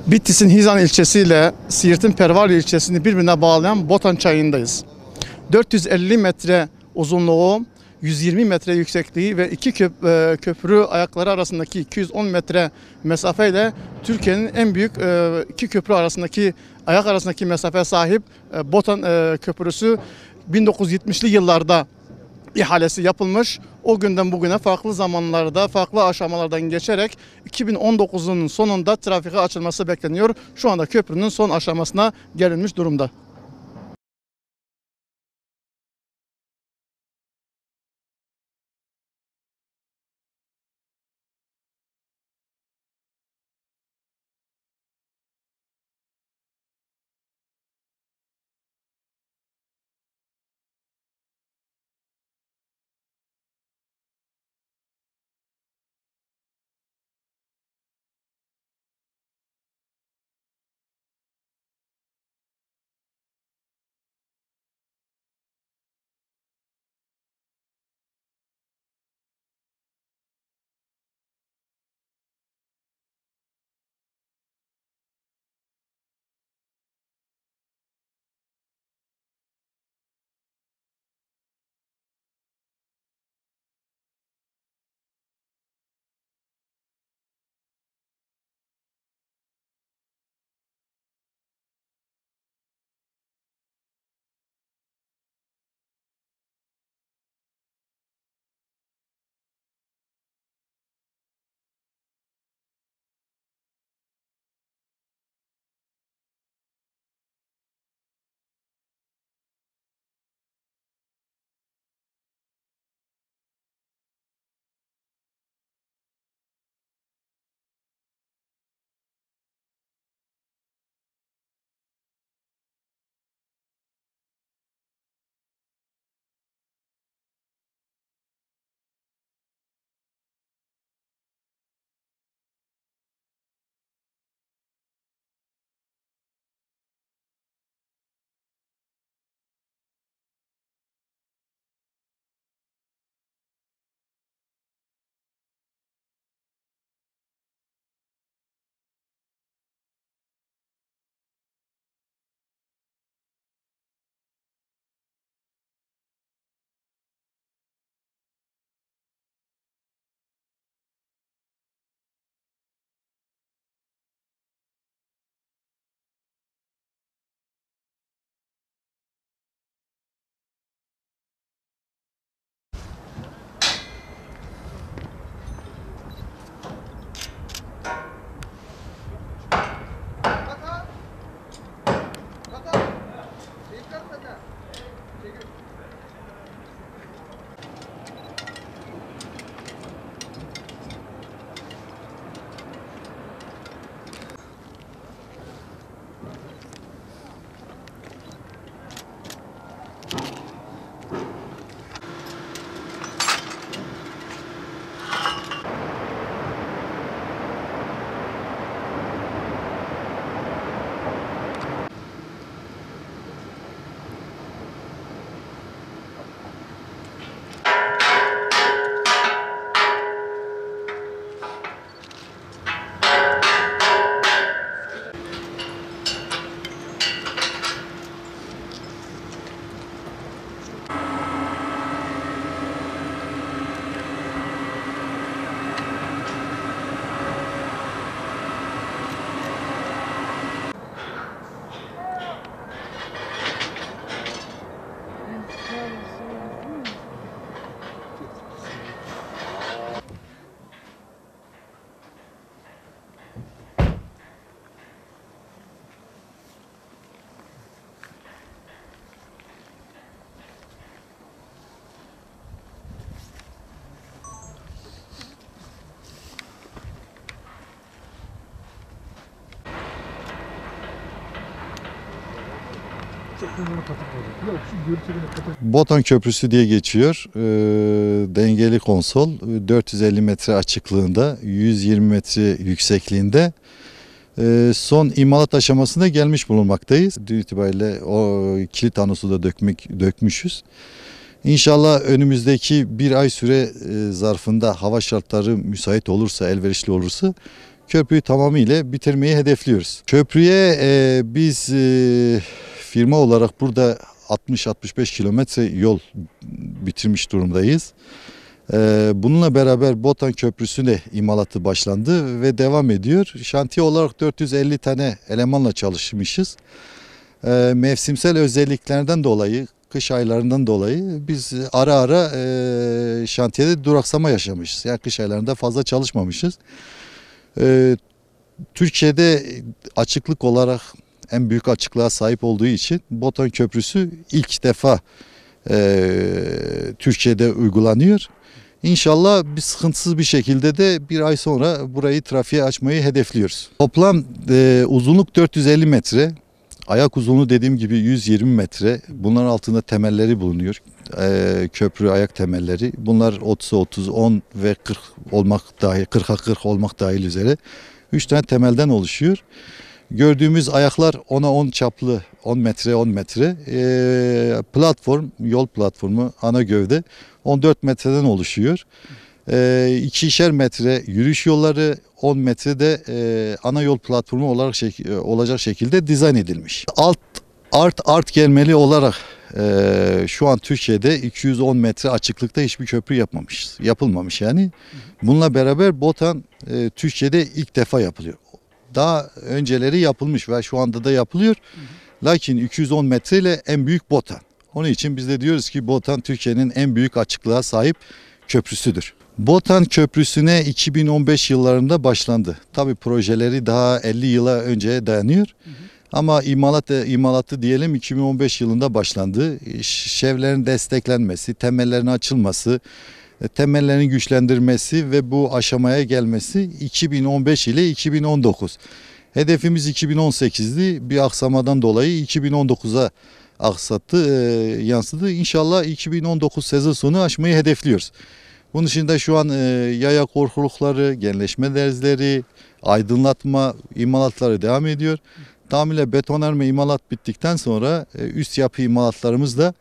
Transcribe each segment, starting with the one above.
Bitlis'in Hizan ilçesiyle Siirt'in Pervali ilçesini birbirine bağlayan Botan Çayı'ndayız. 450 metre uzunluğu, 120 metre yüksekliği ve iki köprü ayakları arasındaki 210 metre mesafeyle Türkiye'nin en büyük iki köprü arasındaki ayak arasındaki mesafe sahip Botan Köprüsü 1970'li yıllarda ihalesi yapılmış. O günden bugüne farklı zamanlarda, farklı aşamalardan geçerek 2019'un sonunda trafiğe açılması bekleniyor. Şu anda köprünün son aşamasına gelinmiş durumda. Botan Köprüsü diye geçiyor. Dengeli konsol 450 metre açıklığında, 120 metre yüksekliğinde. Son imalat aşamasına gelmiş bulunmaktayız. Dün itibariyle o kilit anosu da dökmüşüz. İnşallah önümüzdeki bir ay süre zarfında hava şartları müsait olursa, elverişli olursa köprüyü tamamıyla bitirmeyi hedefliyoruz. Köprüye biz firma olarak burada 60-65 kilometre yol bitirmiş durumdayız. Bununla beraber Botan Köprüsü de imalatı başlandı ve devam ediyor. Şantiye olarak 450 tane elemanla çalışmışız. Mevsimsel özelliklerden dolayı, kış aylarından dolayı biz ara ara şantiyede duraksama yaşamışız. Yani kış aylarında fazla çalışmamışız. Türkiye'de açıklık olarak en büyük açıklığa sahip olduğu için Botan Köprüsü ilk defa Türkiye'de uygulanıyor. İnşallah bir sıkıntısız bir şekilde de bir ay sonra burayı trafiğe açmayı hedefliyoruz. Toplam uzunluk 450 metre. Ayak uzunluğu dediğim gibi 120 metre. Bunların altında temelleri bulunuyor. Köprü ayak temelleri. Bunlar 30'a 30, 10 ve 40 olmak dahil, 40'a 40 olmak dahil üzere 3 tane temelden oluşuyor. Gördüğümüz ayaklar 10'a 10 çaplı, 10 metre 10 metre. Platform, yol platformu, ana gövde 14 metreden oluşuyor. 2'şer metre yürüyüş yolları, 10 metrede ana yol platformu olarak olacak şekilde dizayn edilmiş. Art gelmeli olarak şu an Türkiye'de 210 metre açıklıkta hiçbir köprü yapılmamış yani. Bununla beraber Botan Türkiye'de ilk defa yapılıyor. Daha önceleri yapılmış ve şu anda da yapılıyor. Lakin 210 metre ile en büyük Botan. Onun için biz de diyoruz ki Botan Türkiye'nin en büyük açıklığa sahip köprüsüdür. Botan Köprüsü'ne 2015 yıllarında başlandı. Tabii projeleri daha 50 yıla önceye dayanıyor. Ama imalatı diyelim 2015 yılında başlandı. Şevlerin desteklenmesi, temellerin açılması, temellerin güçlendirmesi ve bu aşamaya gelmesi 2015 ile 2019. Hedefimiz 2018'di. Bir aksamadan dolayı 2019'a yansıdı. İnşallah 2019 sezon sonu aşmayı hedefliyoruz. Bunun dışında şu an yaya korkulukları, genleşme derzleri, aydınlatma imalatları devam ediyor. Tamamıyla betonarme imalat bittikten sonra üst yapı imalatlarımız da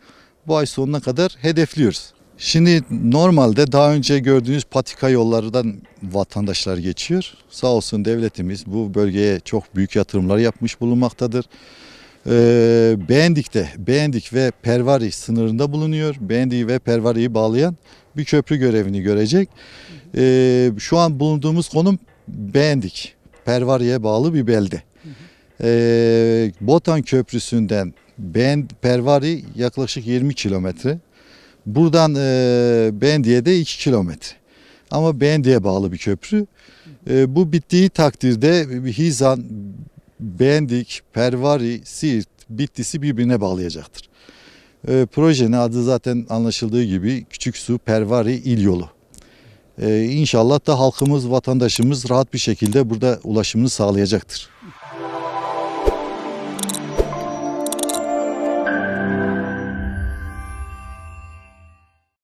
bu ay sonuna kadar hedefliyoruz. Şimdi normalde daha önce gördüğünüz patika yollardan vatandaşlar geçiyor. Sağ olsun devletimiz bu bölgeye çok büyük yatırımlar yapmış bulunmaktadır. Beğendik ve Pervari sınırında bulunuyor. Beğendik ve Pervari'yi bağlayan bir köprü görevini görecek. Şu an bulunduğumuz konum Beğendik. Pervari'ye bağlı bir belde. Botan Köprüsü'nden Pervari yaklaşık 20 kilometre. Buradan Beğendik'e de 2 kilometre. Ama Beğendik'e bağlı bir köprü. Bu bittiği takdirde Hizan, Beğendik, Pervari, Siirt, Bitlis'i birbirine bağlayacaktır. Projenin adı zaten anlaşıldığı gibi Küçüksu Pervari İl Yolu. İnşallah da halkımız, vatandaşımız rahat bir şekilde burada ulaşımını sağlayacaktır.